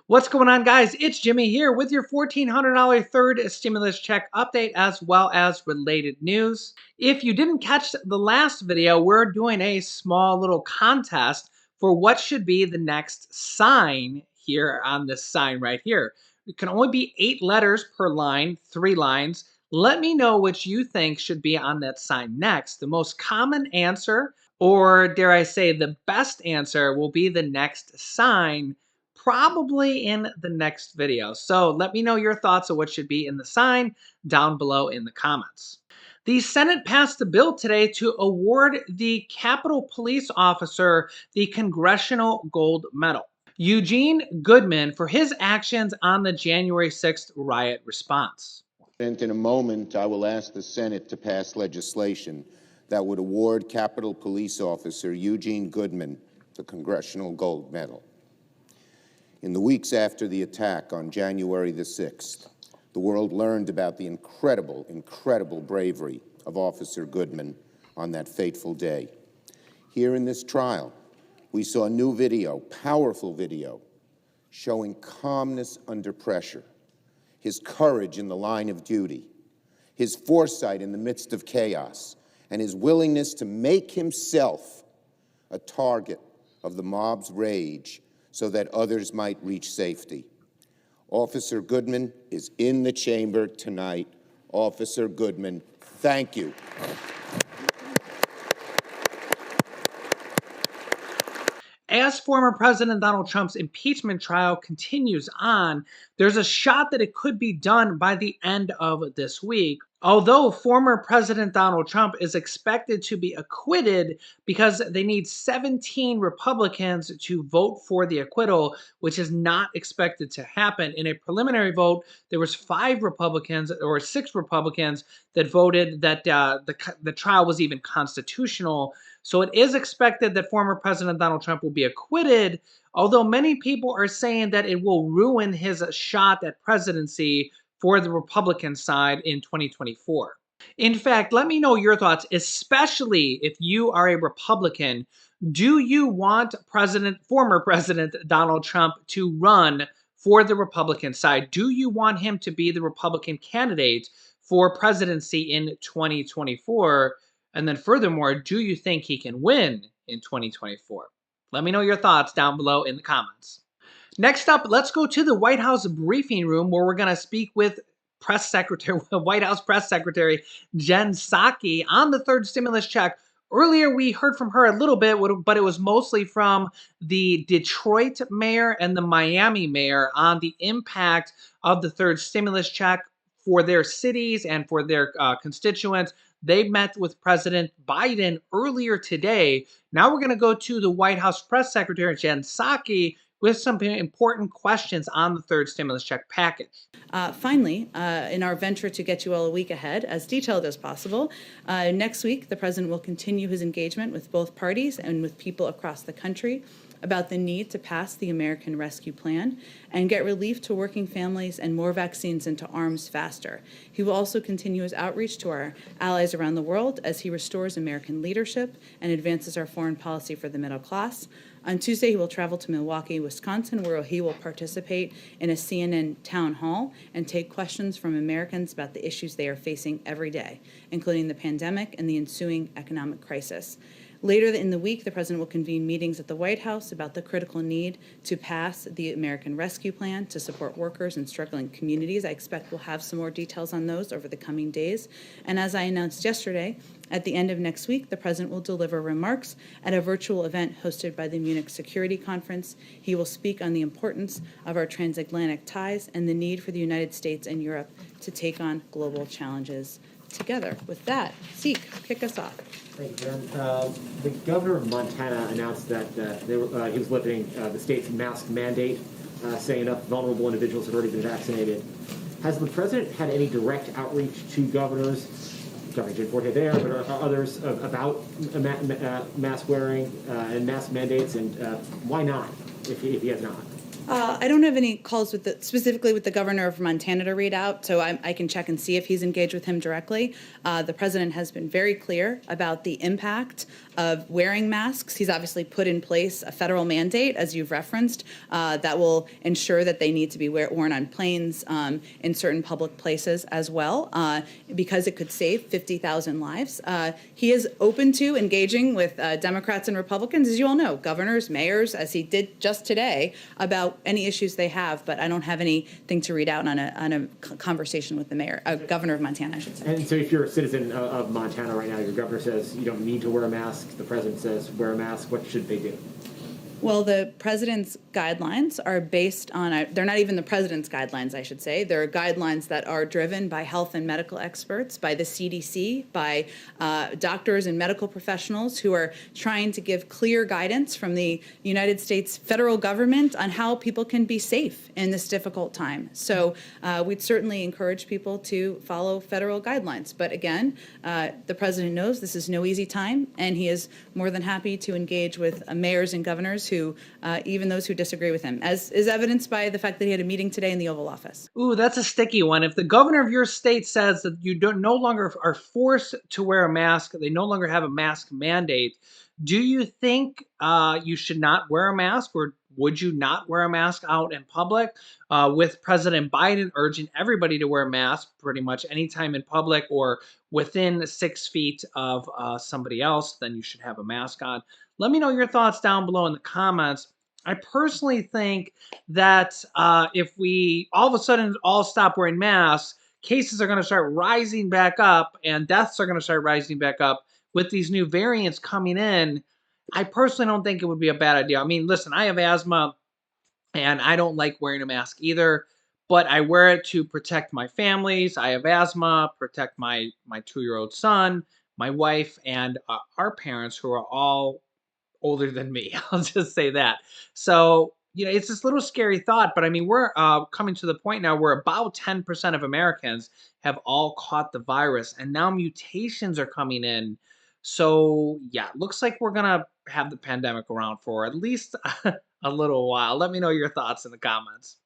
What's going on, guys? It's Jimmy here with your $1,400 third stimulus check update as well as related news. If you didn't catch the last video, we're doing a small little contest for what should be the next sign here on this sign right here. It can only be 8 letters per line, 3 lines. Let me know which you think should be on that sign next. The most common answer, or dare I say the best answer, will be the next sign probably in the next video. So let me know your thoughts on what should be in the sign down below in the comments. The Senate passed a bill today to award the Capitol Police officer the Congressional Gold Medal, Eugene Goodman, for his actions on the January 6th riot response. And in a moment, I will ask the Senate to pass legislation that would award Capitol Police officer Eugene Goodman the Congressional Gold Medal. In the weeks after the attack on January the 6th, the world learned about the incredible bravery of Officer Goodman on that fateful day. Here in this trial, we saw a new video, powerful video, showing calmness under pressure, his courage in the line of duty, his foresight in the midst of chaos, and his willingness to make himself a target of the mob's rage so that others might reach safety. Officer Goodman is in the chamber tonight. Officer Goodman, thank you. As former President Donald Trump's impeachment trial continues on, there's a shot that it could be done by the end of this week. Although former President Donald Trump is expected to be acquitted because they need 17 Republicans to vote for the acquittal, which is not expected to happen. In a preliminary vote, there was 5 Republicans or 6 Republicans that voted that the trial was even constitutional. So it is expected that former President Donald Trump will be acquitted, although many people are saying that it will ruin his shot at presidency for the Republican side in 2024. In fact, let me know your thoughts, especially if you are a Republican. Do you want former President Donald Trump to run for the Republican side? Do you want him to be the Republican candidate for presidency in 2024? And then furthermore, do you think he can win in 2024? Let me know your thoughts down below in the comments. Next up, let's go to the White House briefing room where we're going to speak with White House Press Secretary Jen Psaki on the third stimulus check. Earlier, we heard from her a little bit, but it was mostly from the Detroit mayor and the Miami mayor on the impact of the third stimulus check for their cities and for their constituents. They met with President Biden earlier today. Now we're going to go to the White House Press Secretary Jen Psaki with some important questions on the third stimulus check package. Finally, in our venture to get you all a week ahead, as detailed as possible, next week the President will continue his engagement with both parties and with people across the country about the need to pass the American Rescue Plan and get relief to working families and more vaccines into arms faster. He will also continue his outreach to our allies around the world as he restores American leadership and advances our foreign policy for the middle class. On Tuesday, he will travel to Milwaukee, Wisconsin, where he will participate in a CNN town hall and take questions from Americans about the issues they are facing every day, including the pandemic and the ensuing economic crisis. Later in the week, the President will convene meetings at the White House about the critical need to pass the American Rescue Plan to support workers in struggling communities. I expect we'll have some more details on those over the coming days. And as I announced yesterday, at the end of next week, the President will deliver remarks at a virtual event hosted by the Munich Security Conference. He will speak on the importance of our transatlantic ties and the need for the United States and Europe to take on global challenges together. With that, Zeke, kick us off. Thank you, Jen. The governor of Montana announced that he was lifting the state's mask mandate, saying enough vulnerable individuals had already been vaccinated. Has the president had any direct outreach to governors, Governor Jim Forte there, but others, about mask wearing and mask mandates, and why not, if he has not? I don't have any calls specifically with the governor of Montana to read out, so I can check and see if he's engaged with him directly. The president has been very clear about the impact of wearing masks. He's obviously put in place a federal mandate, as you've referenced, that will ensure that they need to be worn on planes, in certain public places as well, because it could save 50,000 lives. He is open to engaging with Democrats and Republicans, as you all know, governors, mayors, as he did just today, about any issues they have. But I don't have anything to read out on a conversation with the mayor, governor of Montana, I should say. And so if you're a citizen of Montana right now, your governor says you don't need to wear a mask, the president says wear a mask, what should they do? Well, the president's guidelines are based on, they're not even the president's guidelines, I should say. They're guidelines that are driven by health and medical experts, by the CDC, by doctors and medical professionals who are trying to give clear guidance from the United States federal government on how people can be safe in this difficult time. So we'd certainly encourage people to follow federal guidelines. But again, the president knows this is no easy time, and he is more than happy to engage with mayors and governors who, even those who disagree with him, as is evidenced by the fact that he had a meeting today in the Oval Office. Ooh, that's a sticky one. If the governor of your state says that you don't no longer are forced to wear a mask, they no longer have a mask mandate, do you think you should not wear a mask, or would you not wear a mask out in public? With President Biden urging everybody to wear a mask pretty much anytime in public or within 6 feet of somebody else, then you should have a mask on. Let me know your thoughts down below in the comments. I personally think that if we all of a sudden all stop wearing masks, cases are going to start rising back up and deaths are going to start rising back up with these new variants coming in. I personally don't think it would be a bad idea. I mean, listen, I have asthma and I don't like wearing a mask either, but I wear it to protect my families. I have asthma, protect my 2-year-old son, my wife, and our parents who are all older than me. I'll just say that. So, it's this little scary thought, but I mean, we're coming to the point now where about 10% of Americans have all caught the virus, and now mutations are coming in. So, yeah, looks like we're going to have the pandemic around for at least a little while. Let me know your thoughts in the comments.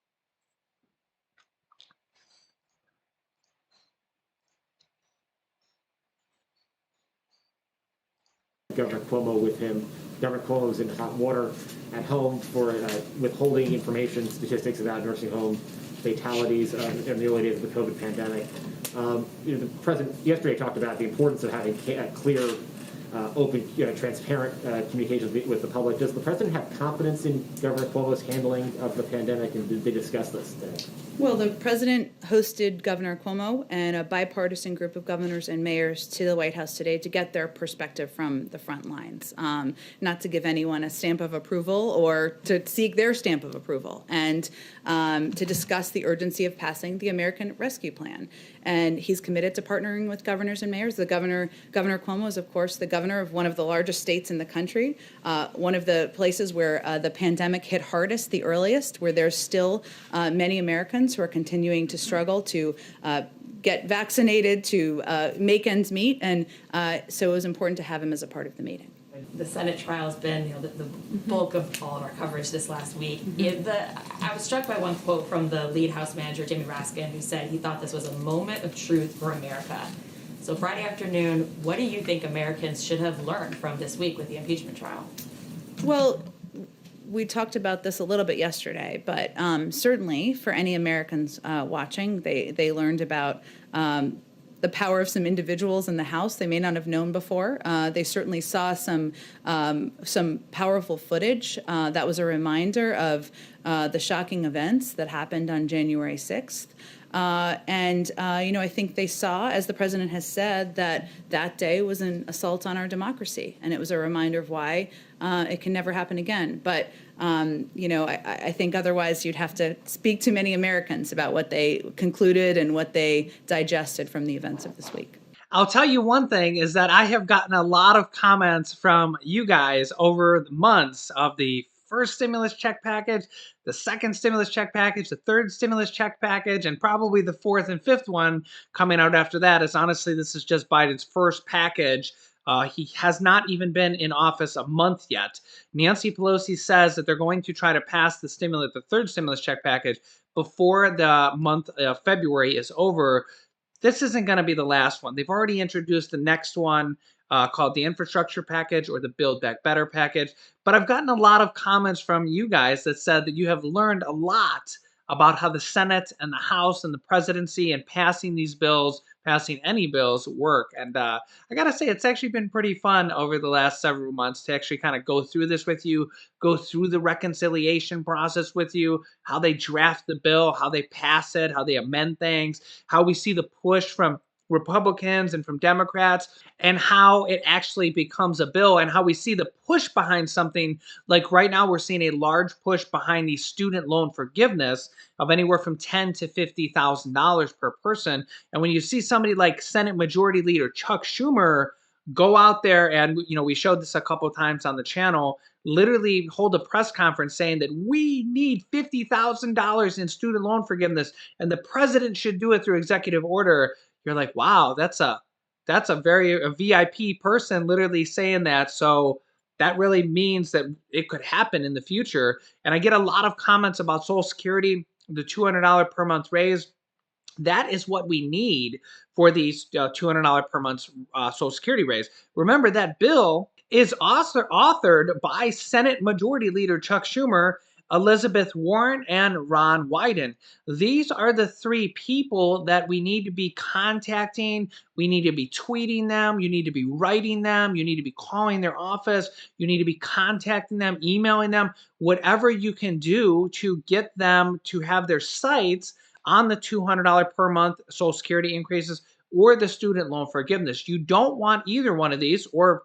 Governor Cuomo with him. Governor Cuomo's in hot water at home for withholding information, statistics about nursing home fatalities in the early days of the COVID pandemic. The president yesterday talked about the importance of having clear, open, transparent communications with the public. Does the president have confidence in Governor Cuomo's handling of the pandemic, and did they discuss this today? Well, the president hosted Governor Cuomo and a bipartisan group of governors and mayors to the White House today to get their perspective from the front lines, not to give anyone a stamp of approval or to seek their stamp of approval, and to discuss the urgency of passing the American Rescue Plan. And he's committed to partnering with governors and mayors. Governor Cuomo is, of course, the governor of one of the largest states in the country, one of the places where the pandemic hit hardest, the earliest, where there's still many Americans who are continuing to struggle to get vaccinated, to make ends meet. And so it was important to have him as a part of the meeting. The Senate trial has been, the bulk of all of our coverage this last week. I was struck by one quote from the lead House manager, Jamie Raskin, who said he thought this was a moment of truth for America. So Friday afternoon, what do you think Americans should have learned from this week with the impeachment trial? Well, we talked about this a little bit yesterday, but certainly for any Americans watching, they learned about the power of some individuals in the House they may not have known before. They certainly saw some powerful footage that was a reminder of the shocking events that happened on January 6th. I think they saw, as the president has said, that day was an assault on our democracy, and it was a reminder of why it can never happen again. But I think otherwise you'd have to speak to many Americans about what they concluded and what they digested from the events of this week. I'll tell you one thing is that I have gotten a lot of comments from you guys over the months of the first stimulus check package, the second stimulus check package, the third stimulus check package, and probably the fourth and fifth one coming out after that. As honestly, this is just Biden's first package. He has not even been in office a month yet. Nancy Pelosi says that they're going to try to pass the third stimulus check package before the month of February is over. This isn't going to be the last one. They've already introduced the next one. called the infrastructure package or the Build Back Better package. But I've gotten a lot of comments from you guys that said that you have learned a lot about how the Senate and the House and the presidency and passing these bills, passing any bills, work. And I gotta say, it's actually been pretty fun over the last several months to actually kind of go through this with you, go through the reconciliation process with you, how they draft the bill, how they pass it, how they amend things, how we see the push from Republicans and from Democrats, and how it actually becomes a bill, and how we see the push behind something like right now we're seeing a large push behind the student loan forgiveness of anywhere from $10,000 to $50,000 per person. And when you see somebody like Senate Majority Leader Chuck Schumer go out there, and we showed this a couple of times on the channel, literally hold a press conference saying that we need $50,000 in student loan forgiveness and the president should do it through executive order. You're like, wow, that's a VIP person literally saying that. So that really means that it could happen in the future. And I get a lot of comments about Social Security, the $200 per month raise. That is what we need for these $200 per month Social Security raise. Remember, that bill is also authored by Senate Majority Leader Chuck Schumer, Elizabeth Warren, and Ron Wyden. These are the three people that we need to be contacting. We need to be tweeting them. You need to be writing them. You need to be calling their office. You need to be contacting them, emailing them, whatever you can do to get them to have their sites on the $200 per month Social Security increases or the student loan forgiveness. You don't want either one of these, or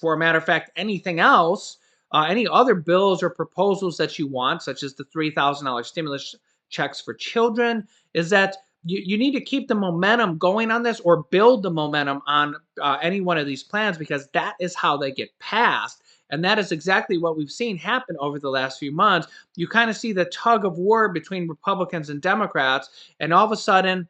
for a matter of fact, anything else, any other bills or proposals that you want, such as the $3,000 stimulus checks for children, is that you need to keep the momentum going on this, or build the momentum on any one of these plans, because that is how they get passed. And that is exactly what we've seen happen over the last few months. You kind of see the tug of war between Republicans and Democrats, and all of a sudden,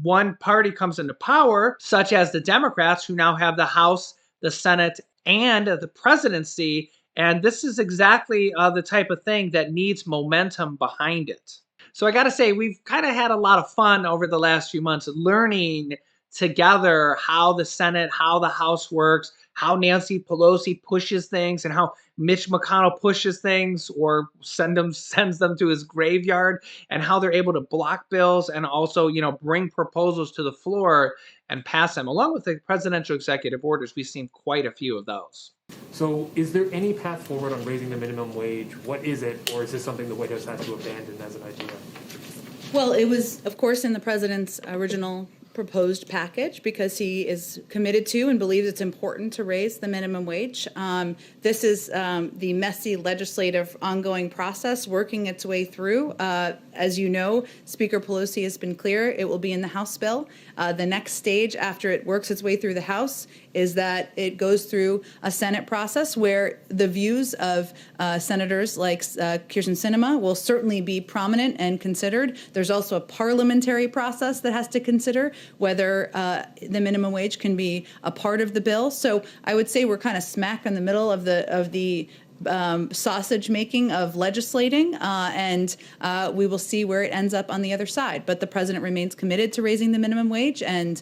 one party comes into power, such as the Democrats, who now have the House, the Senate, and the presidency. And this is exactly the type of thing that needs momentum behind it. So I got to say, we've kind of had a lot of fun over the last few months learning together how the Senate, how the House works, how Nancy Pelosi pushes things, and how Mitch McConnell pushes things or sends them to his graveyard, and how they're able to block bills and also, bring proposals to the floor and pass them. Along with the presidential executive orders, we've seen quite a few of those. So is there any path forward on raising the minimum wage? What is it, or is this something the White House has to abandon as an idea? Well, it was, of course, in the president's original proposed package, because he is committed to and believes it's important to raise the minimum wage. This is the messy legislative ongoing process working its way through. As you know, Speaker Pelosi has been clear it will be in the House bill. The next stage after it works its way through the House is that it goes through a Senate process where the views of senators like Kyrsten Sinema will certainly be prominent and considered. There's also a parliamentary process that has to consider whether the minimum wage can be a part of the bill. So I would say we're kind of smack in the middle of the sausage making of legislating, and we will see where it ends up on the other side. But the president remains committed to raising the minimum wage, and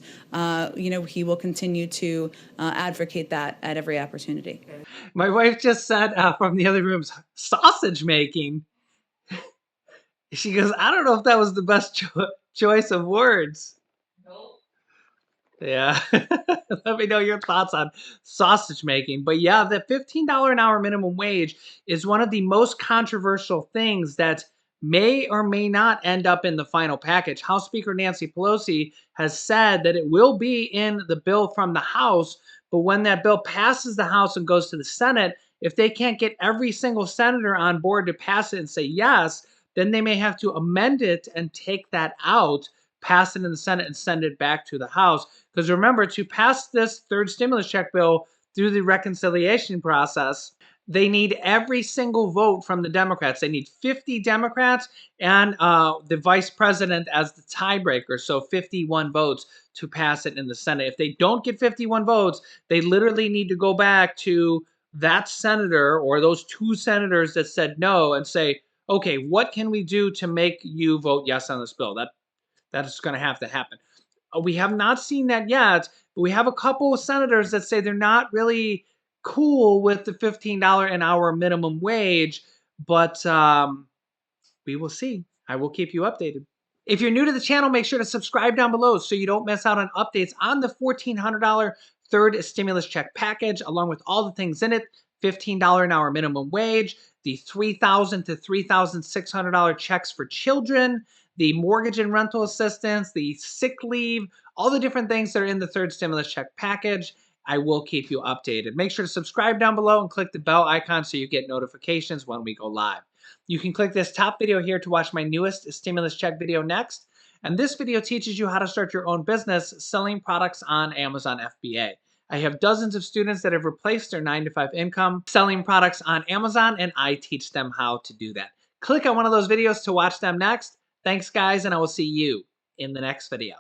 he will continue to advocate that at every opportunity. My wife just said from the other room, sausage making. She goes, I don't know if that was the best choice of words. Yeah. Let me know your thoughts on sausage making. But yeah, the $15 an hour minimum wage is one of the most controversial things that may or may not end up in the final package. House Speaker Nancy Pelosi has said that it will be in the bill from the House, but when that bill passes the House and goes to the Senate, if they can't get every single senator on board to pass it and say yes, then they may have to amend it and take that out, pass it in the Senate, and send it back to the House. Because remember, to pass this third stimulus check bill through the reconciliation process, they need every single vote from the Democrats. They need 50 Democrats and the vice president as the tiebreaker, so 51 votes to pass it in the Senate. If they don't get 51 votes, they literally need to go back to that senator or those two senators that said no and say, okay, what can we do to make you vote yes on this bill? That is going to have to happen. We have not seen that yet, but we have a couple of senators that say they're not really cool with the $15 an hour minimum wage, but we will see. I will keep you updated. If you're new to the channel, make sure to subscribe down below so you don't miss out on updates on the $1,400 third stimulus check package, along with all the things in it: $15 an hour minimum wage, the $3,000 to $3,600 checks for children, the mortgage and rental assistance, the sick leave, all the different things that are in the third stimulus check package. I will keep you updated. Make sure to subscribe down below and click the bell icon so you get notifications when we go live. You can click this top video here to watch my newest stimulus check video next. And this video teaches you how to start your own business selling products on Amazon FBA. I have dozens of students that have replaced their 9-to-5 income selling products on Amazon, and I teach them how to do that. Click on one of those videos to watch them next. Thanks, guys, and I will see you in the next video.